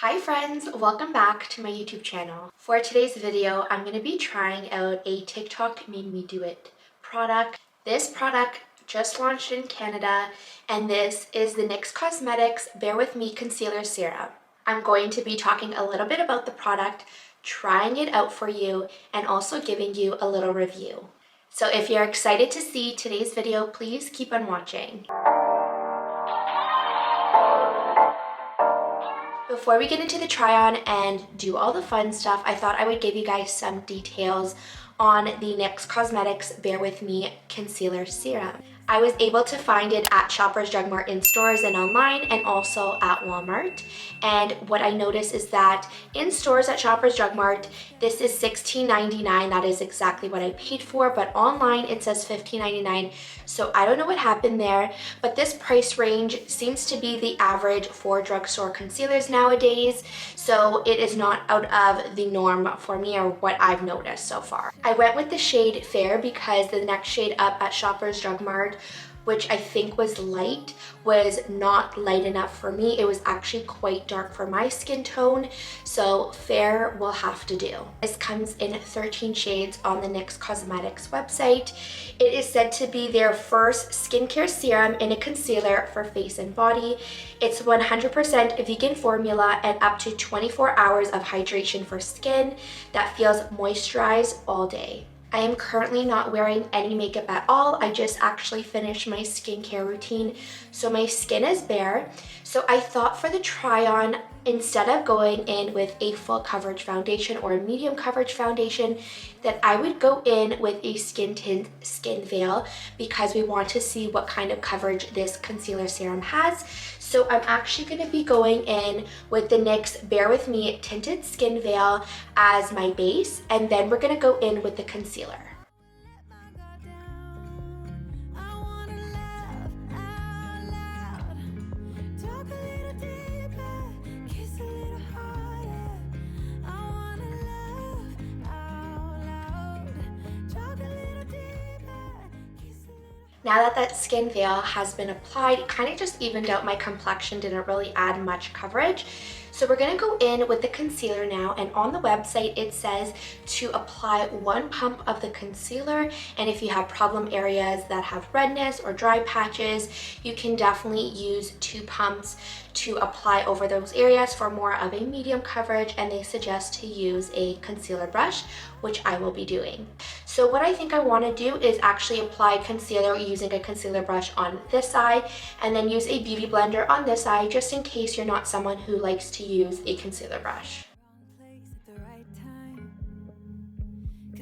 Hi friends, welcome back to my YouTube channel. For today's video, I'm going to be trying out a TikTok made me do it product. This product just launched in Canada, and this is the NYX Cosmetics Bear With Me Concealer Serum. I'm going to be talking a little bit about the product, trying it out for you, and also giving you a little review. So if you're excited to see today's video, please keep on watching. Before we get into the try on and do all the fun stuff, I thought I would give you guys some details on the NYX Cosmetics Bear With Me Concealer Serum. I was able to find it at Shoppers Drug Mart in stores and online, and also at Walmart. And what I noticed is that in stores at Shoppers Drug Mart, this is $16.99. That is exactly what I paid for, but online it says $15.99. So I don't know what happened there, but this price range seems to be the average for drugstore concealers nowadays. So it is not out of the norm for me, or what I've noticed so far. I went with the shade Fair because the next shade up at Shoppers Drug Mart, which I think was light, was not light enough for me. It was actually quite dark for my skin tone, so Fair will have to do. This comes in 13 shades on the NYX Cosmetics website. It is said to be their first skincare serum in a concealer for face and body. It's 100% vegan formula and up to 24 hours of hydration for skin that feels moisturized all day. I am currently not wearing any makeup at all. I just actually finished my skincare routine, so my skin is bare. So I thought for the try on, instead of going in with a full coverage foundation or a medium coverage foundation, that I would go in with a skin tint skin veil, because we want to see what kind of coverage this concealer serum has. So I'm actually going to be going in with the NYX Bear With Me Tinted Skin Veil as my base, and then we're going to go in with the concealer. Now that that skin veil has been applied, it kind of just evened out my complexion, didn't really add much coverage. So we're going to go in with the concealer now, and on the website it says to apply 1 pump of the concealer, and if you have problem areas that have redness or dry patches, you can definitely use 2 pumps to apply over those areas for more of a medium coverage, and they suggest to use a concealer brush, which I will be doing. So what I think I want to do is actually apply concealer using a concealer brush on this side, and then use a beauty blender on this side, just in case you're not someone who likes to use a concealer brush.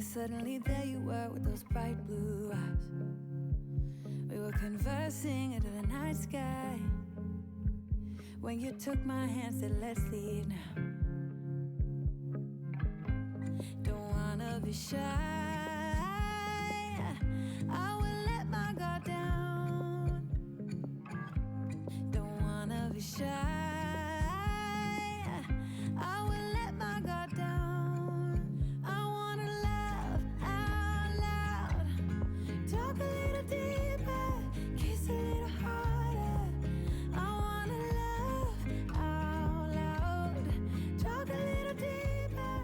Suddenly there you were with those bright blue eyes. We were conversing under the night sky when you took my hand, said let's leave now. Don't wanna be shy, I will let my guard down. Don't wanna be shy, I will let my guard down. I wanna laugh out loud, talk a little deeper, kiss a little harder. I wanna laugh out loud, talk a little deeper,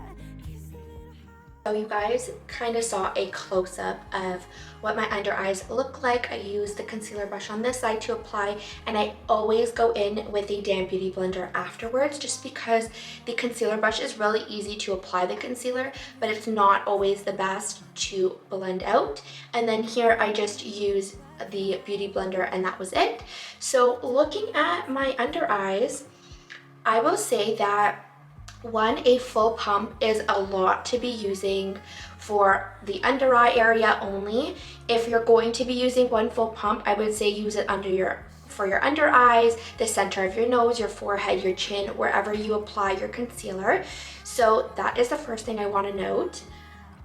kiss a little harder. So you guys kind of saw a close-up of what my under eyes look like. I use the concealer brush on this side to apply, and I always go in with a damp beauty blender afterwards, just because the concealer brush is really easy to apply the concealer, but it's not always the best to blend out. And then here I just use the beauty blender, and that was it. So looking at my under eyes, I will say that a full pump is a lot to be using for the under eye area only. If you're going to be using 1 full pump, I would say use it for your under eyes, the center of your nose, your forehead, your chin, wherever you apply your concealer. So that is the first thing I want to note.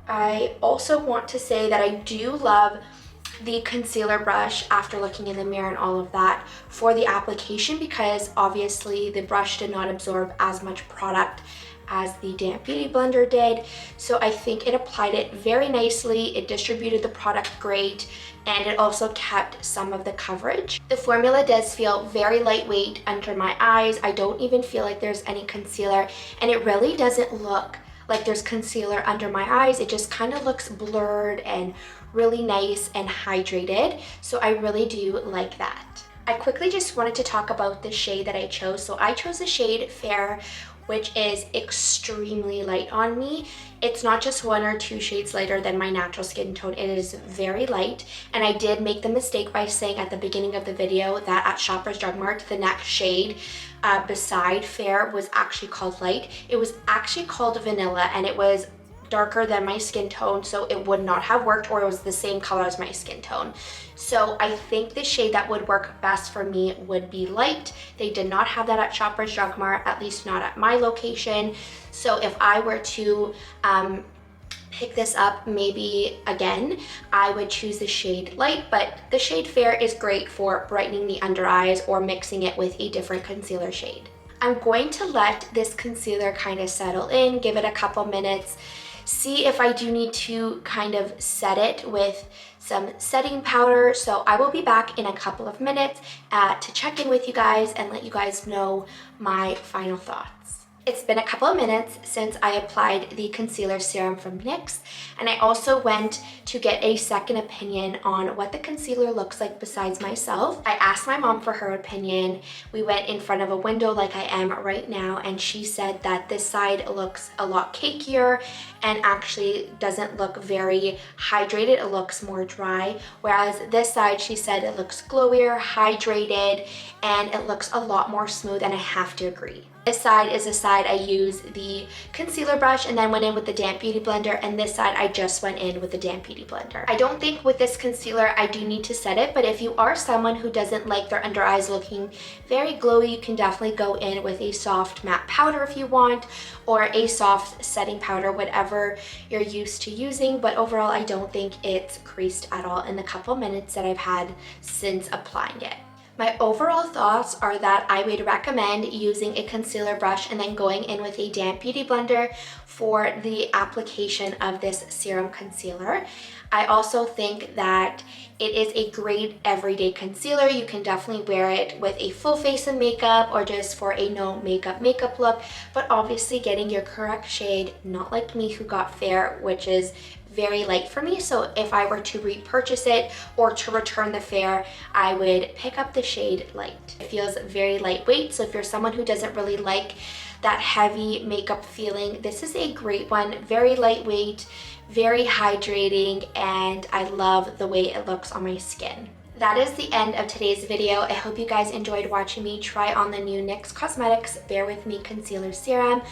I also want to say that I do love the concealer brush after looking in the mirror and all of that for the application, because obviously the brush did not absorb as much product as the damp beauty blender did. So I think it applied it very nicely, it distributed the product great, and it also kept some of the coverage. The formula does feel very lightweight under my eyes. I don't even feel like there's any concealer, and it really doesn't look like there's concealer under my eyes. It just kind of looks blurred and really nice and hydrated. So I really do like that. I quickly just wanted to talk about the shade that I chose. So I chose the shade Fair, which is extremely light on me. It's not just 1 or 2 shades lighter than my natural skin tone. It is very light, and I did make the mistake by saying at the beginning of the video that at Shoppers Drug Mart, the next shade beside Fair was actually called light. It was actually called Vanilla, and it was darker than my skin tone, so it would not have worked, or it was the same color as my skin tone. So I think the shade that would work best for me would be light. They did not have that at Shoppers Drug Mart, at least not at my location. So if I were to pick this up maybe again, I would choose the shade light, but the shade Fair is great for brightening the under eyes or mixing it with a different concealer shade. I'm going to let this concealer kind of settle in, give it a couple minutes, see if I do need to kind of set it with some setting powder. So I will be back in a couple of minutes to check in with you guys and let you guys know my final thoughts. It's been a couple of minutes since I applied the concealer serum from NYX, and I also went to get a second opinion on what the concealer looks like besides myself. I asked my mom for her opinion. We went in front of a window like I am right now, and she said that this side looks a lot cakier and actually doesn't look very hydrated. It looks more dry, whereas this side, she said, it looks glowier, hydrated, and it looks a lot more smooth, and I have to agree. This side is the side I use the concealer brush and then went in with the damp beauty blender, and this side I just went in with the damp beauty blender. I don't think with this concealer I do need to set it, but if you are someone who doesn't like their under eyes looking very glowy, you can definitely go in with a soft matte powder if you want, or a soft setting powder, whatever you're used to using. But overall, I don't think it's creased at all in the couple minutes that I've had since applying it. My overall thoughts are that I would recommend using a concealer brush and then going in with a damp beauty blender for the application of this serum concealer. I also think that it is a great everyday concealer. You can definitely wear it with a full face of makeup or just for a no makeup look, but obviously getting your correct shade, not like me who got Fair, which is very light for me. So if I were to repurchase it or to return the Fair, I would pick up the shade light. It feels very lightweight, so if you're someone who doesn't really like that heavy makeup feeling, this is a great one. Very lightweight, very hydrating, and I love the way it looks on my skin. That is the end of today's video. I hope you guys enjoyed watching me try on the new NYX Cosmetics Bare With Me Concealer Serum.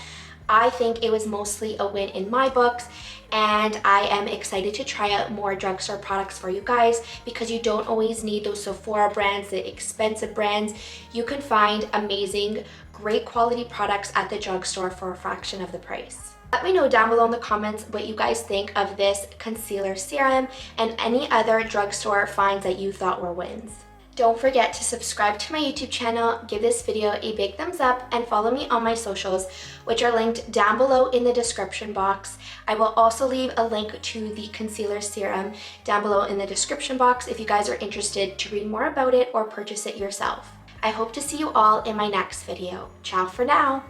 I think it was mostly a win in my books, and I am excited to try out more drugstore products for you guys, because you don't always need those Sephora brands, the expensive brands. You can find amazing, great quality products at the drugstore for a fraction of the price. Let me know down below in the comments what you guys think of this concealer serum and any other drugstore finds that you thought were wins. Don't forget to subscribe to my YouTube channel, give this video a big thumbs up, and follow me on my socials, which are linked down below in the description box. I will also leave a link to the concealer serum down below in the description box if you guys are interested to read more about it or purchase it yourself. I hope to see you all in my next video. Ciao for now!